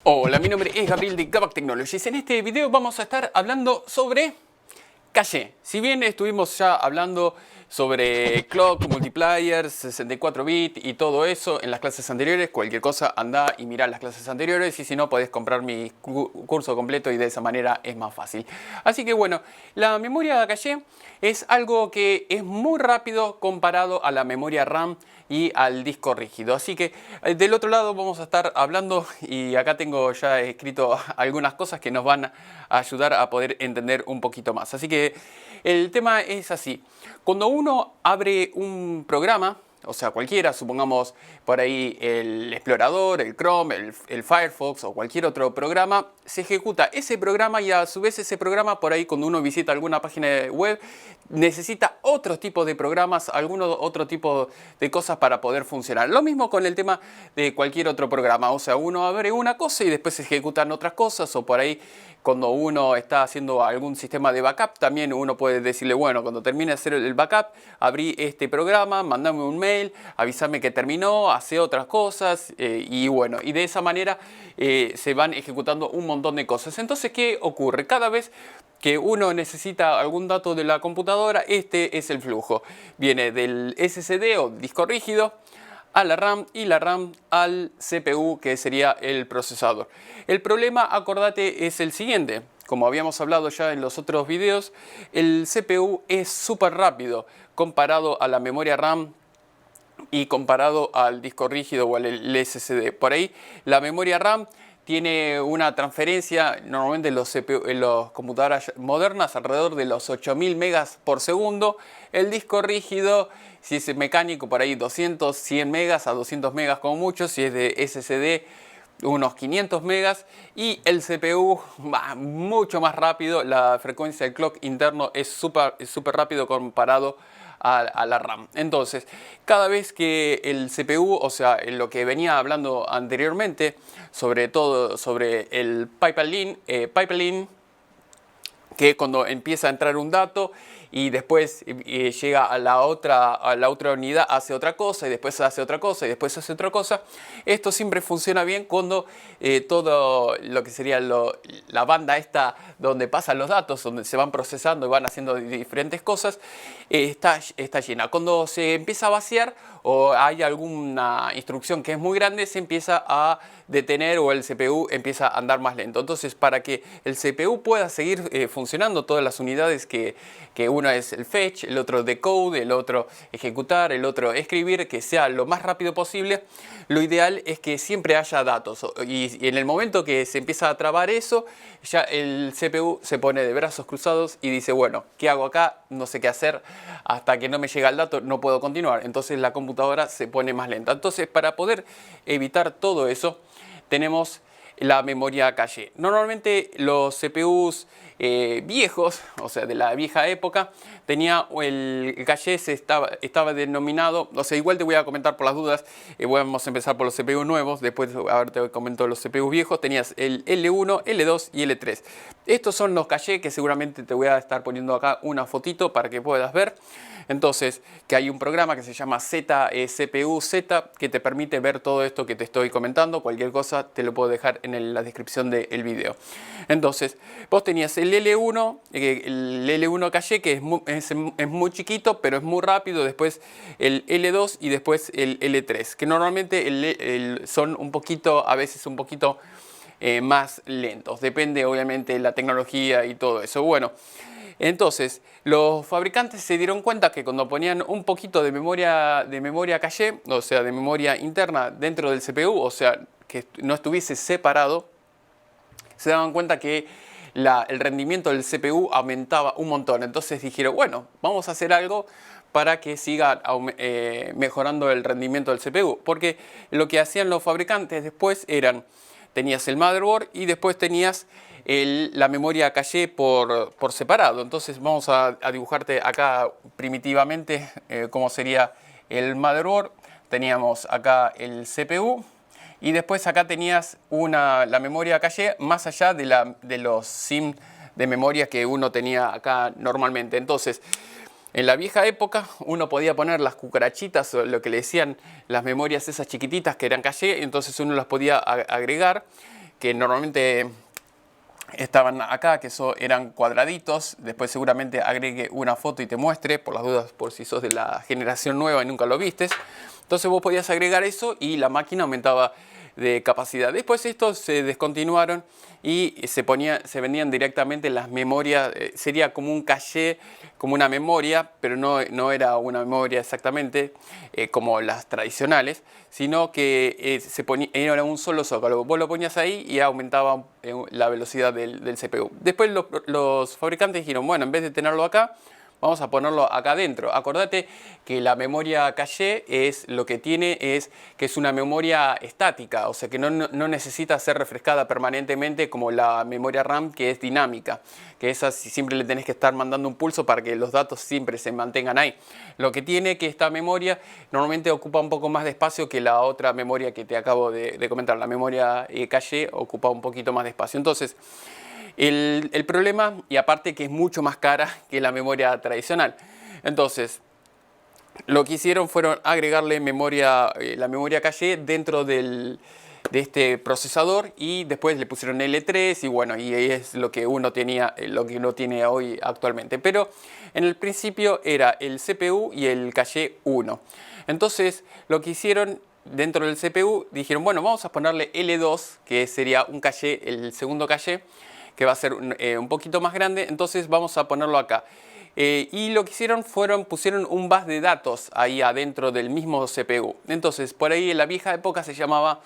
Hola, mi nombre es Gabriel de Gavac Technologies. En este video vamos a estar hablando sobre caché. Si bien estuvimos ya hablando sobre clock, multipliers, 64 bits y todo eso en las clases anteriores, cualquier cosa anda y mira las clases anteriores, y si no podés comprar mi curso completo y de esa manera es más fácil. Así que bueno, la memoria caché es algo que es muy rápido comparado a la memoria RAM y al disco rígido. Así que del otro lado vamos a estar hablando, y acá tengo ya escrito algunas cosas que nos van a ayudar a poder entender un poquito más. Así que el tema es así: cuando uno abre un programa, o sea, cualquiera, supongamos por ahí el explorador, el Chrome, el Firefox o cualquier otro programa, se ejecuta ese programa, y a su vez ese programa, por ahí cuando uno visita alguna página web, necesita otro tipo de programas, otro tipo de cosas para poder funcionar. Lo mismo con el tema de cualquier otro programa, o sea, uno abre una cosa y después se ejecutan otras cosas, o por ahí cuando uno está haciendo algún sistema de backup, también uno puede decirle, bueno, cuando termine de hacer el backup, abrí este programa, mandame un mail, avísame que terminó, hace otras cosas, y bueno, y de esa manera se van ejecutando un montón de cosas. Entonces, ¿qué ocurre? Cada vez que uno necesita algún dato de la computadora, este es el flujo. Viene del SSD o disco rígido a la RAM, y la RAM al CPU, que sería el procesador. El problema, acordate, es el siguiente. Como habíamos hablado ya en los otros videos, el CPU es súper rápido comparado a la memoria RAM y comparado al disco rígido o al SSD. Por ahí la memoria RAM tiene una transferencia, normalmente en los computadoras modernas, alrededor de los 8000 megas por segundo. El disco rígido, si es mecánico, por ahí 200, 100 megas a 200 megas como mucho. Si es de SSD, unos 500 megas. Y el CPU va mucho más rápido. La frecuencia del clock interno es súper rápido comparado a la RAM. Entonces, cada vez que el CPU, o sea, en lo que venía hablando anteriormente, sobre todo sobre el pipeline, que cuando empieza a entrar un dato y después llega a la otra unidad, hace otra cosa, y después hace otra cosa, y después hace otra cosa. Esto siempre funciona bien cuando todo lo que sería la banda esta donde pasan los datos, donde se van procesando y van haciendo diferentes cosas, está llena. Cuando se empieza a vaciar o hay alguna instrucción que es muy grande, se empieza a detener, o el CPU empieza a andar más lento. Entonces, para que el CPU pueda seguir funcionando, todas las unidades que uno es el fetch, el otro decode, el otro ejecutar, el otro escribir, que sea lo más rápido posible, lo ideal es que siempre haya datos. Y en el momento que se empieza a trabar eso, ya el CPU se pone de brazos cruzados y dice, bueno, ¿qué hago acá? No sé qué hacer, hasta que no me llega el dato no puedo continuar. Entonces la computadora se pone más lenta. Entonces, para poder evitar todo eso, tenemos la memoria caché. Normalmente los CPUs viejos, o sea, de la vieja época, tenía el caché, estaba denominado, o sea, igual te voy a comentar por las dudas, vamos a empezar por los CPU nuevos, después a ver, te comento los CPU viejos. Tenías el L1, L2 y L3. Estos son los caché, que seguramente te voy a estar poniendo acá una fotito para que puedas ver. Entonces, que hay un programa que se llama CPU Z, que te permite ver todo esto que te estoy comentando. Cualquier cosa te lo puedo dejar en la descripción del video. Entonces, vos tenías el L1 caché, que es muy chiquito, pero es muy rápido. Después el L2 y después el L3, que normalmente son un poquito, a veces un poquito más lentos. Depende obviamente de la tecnología y todo eso. Bueno, entonces los fabricantes se dieron cuenta que cuando ponían un poquito de memoria caché, o sea, de memoria interna dentro del CPU, o sea, que no estuviese separado, se daban cuenta que el rendimiento del CPU aumentaba un montón. Entonces dijeron, bueno, vamos a hacer algo para que siga mejorando el rendimiento del CPU. Porque lo que hacían los fabricantes después tenías el motherboard y después tenías la memoria caché por separado. Entonces vamos a dibujarte acá primitivamente cómo sería el motherboard. Teníamos acá el CPU. Y después acá tenías la memoria caché más allá de los SIM de memoria que uno tenía acá normalmente. Entonces, en la vieja época uno podía poner las cucarachitas, o lo que le decían las memorias esas chiquititas que eran caché, entonces uno las podía agregar que normalmente estaban acá, que eran cuadraditos. Después seguramente agregue una foto y te muestre, por las dudas, por si sos de la generación nueva y nunca lo vistes. Entonces vos podías agregar eso y la máquina aumentaba de capacidad. Después estos se descontinuaron y se vendían directamente las memorias. Sería como un caché, como una memoria, pero no era una memoria exactamente como las tradicionales, sino que era un solo zócalo. Vos lo ponías ahí y aumentaba la velocidad del CPU. Después los fabricantes dijeron, bueno, en vez de tenerlo acá, vamos a ponerlo acá adentro. Acordate que la memoria caché lo que tiene es que es una memoria estática, o sea que no necesita ser refrescada permanentemente como la memoria RAM, que es dinámica, que esa siempre le tenés que estar mandando un pulso para que los datos siempre se mantengan ahí. Lo que tiene que esta memoria normalmente ocupa un poco más de espacio que la otra memoria que te acabo de comentar. La memoria caché ocupa un poquito más de espacio. Entonces, el problema, y aparte que es mucho más cara que la memoria tradicional. Entonces, lo que hicieron fueron agregarle la memoria caché dentro de este procesador y después le pusieron L3 y bueno, y es lo que uno tiene hoy actualmente. Pero en el principio era el CPU y el caché 1. Entonces, lo que hicieron dentro del CPU, dijeron, bueno, vamos a ponerle L2, que sería un caché, el segundo caché, que va a ser un poquito más grande, entonces vamos a ponerlo acá. Y lo que hicieron pusieron un bus de datos ahí adentro del mismo CPU. Entonces, por ahí en la vieja época se llamaba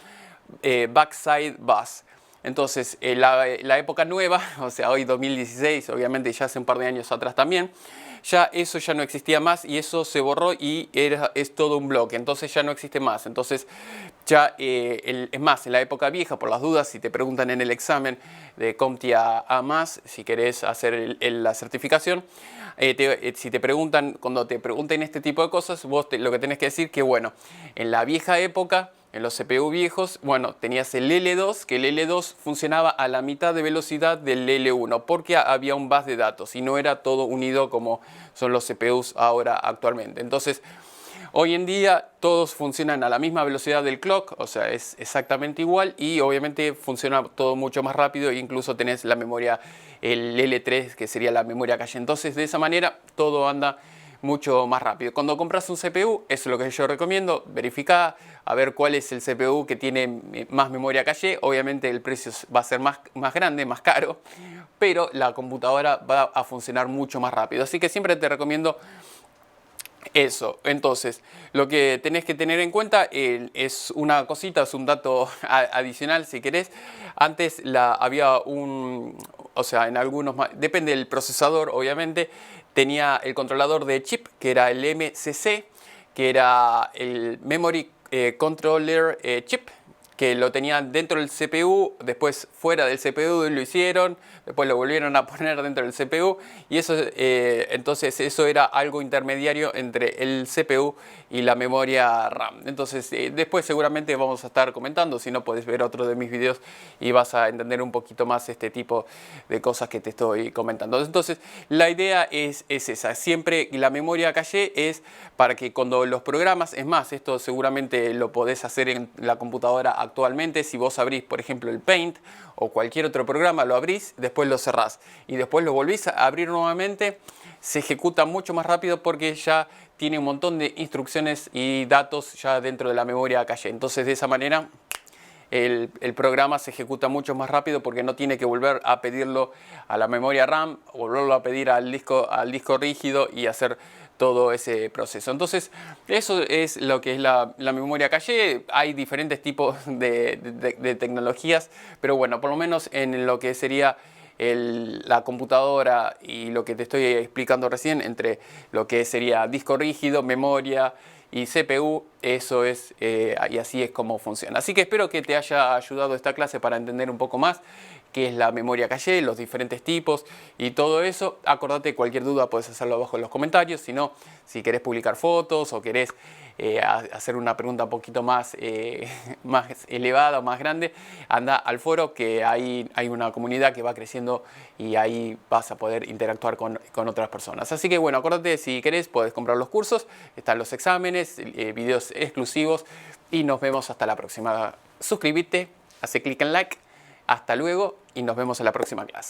Backside Bus. Entonces, la época nueva, o sea, hoy 2016, obviamente ya hace un par de años atrás también, eso ya no existía más y eso se borró y es todo un bloque, entonces ya no existe más. Entonces ya es más, en la época vieja, por las dudas, si te preguntan en el examen de CompTIA A+, si querés hacer la certificación, si te preguntan, cuando te pregunten este tipo de cosas, vos lo que tenés que decir que bueno, en la vieja época, en los CPU viejos, bueno, tenías el L2, que el L2 funcionaba a la mitad de velocidad del L1, porque había un bus de datos y no era todo unido como son los CPUs ahora actualmente. Entonces, hoy en día todos funcionan a la misma velocidad del clock, o sea, es exactamente igual y obviamente funciona todo mucho más rápido e incluso tenés la memoria, el L3, que sería la memoria caché. Entonces, de esa manera todo anda mucho más rápido. Cuando compras un CPU, eso es lo que yo recomiendo, verifica a ver cuál es el CPU que tiene más memoria caché. Obviamente el precio va a ser más grande, más caro, pero la computadora va a funcionar mucho más rápido. Así que siempre te recomiendo eso. Entonces, lo que tenés que tener en cuenta es una cosita, es un dato adicional si querés. Antes había o sea, en algunos, depende del procesador obviamente, tenía el controlador de chip, que era el MCC, que era el Memory Controller Chip, que lo tenían dentro del CPU, después fuera del CPU lo hicieron, después lo volvieron a poner dentro del CPU y eso, entonces eso era algo intermediario entre el CPU y la memoria RAM. Entonces después seguramente vamos a estar comentando, si no podés ver otro de mis videos y vas a entender un poquito más este tipo de cosas que te estoy comentando. Entonces la idea es esa, siempre la memoria caché es para que cuando los programas, es más, esto seguramente lo podés hacer en la computadora actualmente, si vos abrís por ejemplo el Paint o cualquier otro programa, lo abrís, después lo cerrás y después lo volvís a abrir nuevamente, se ejecuta mucho más rápido porque ya tiene un montón de instrucciones y datos ya dentro de la memoria caché. Entonces de esa manera el programa se ejecuta mucho más rápido porque no tiene que volver a pedirlo a la memoria RAM, volverlo a pedir al disco rígido y hacer todo ese proceso. Entonces, eso es lo que es la memoria caché. Hay diferentes tipos de tecnologías, pero bueno, por lo menos en lo que sería la computadora y lo que te estoy explicando recién, entre lo que sería disco rígido, memoria y CPU, eso es, y así es como funciona. Así que espero que te haya ayudado esta clase para entender un poco más qué es la memoria caché, los diferentes tipos y todo eso. Acordate, cualquier duda puedes hacerlo abajo en los comentarios. Si no, si querés publicar fotos o querés hacer una pregunta un poquito más elevada o más grande, anda al foro, que ahí hay una comunidad que va creciendo y ahí vas a poder interactuar con otras personas. Así que bueno, acordate, si querés puedes comprar los cursos, están los exámenes, videos exclusivos y nos vemos hasta la próxima. Suscríbete, hace clic en like Hasta luego y nos vemos en la próxima clase.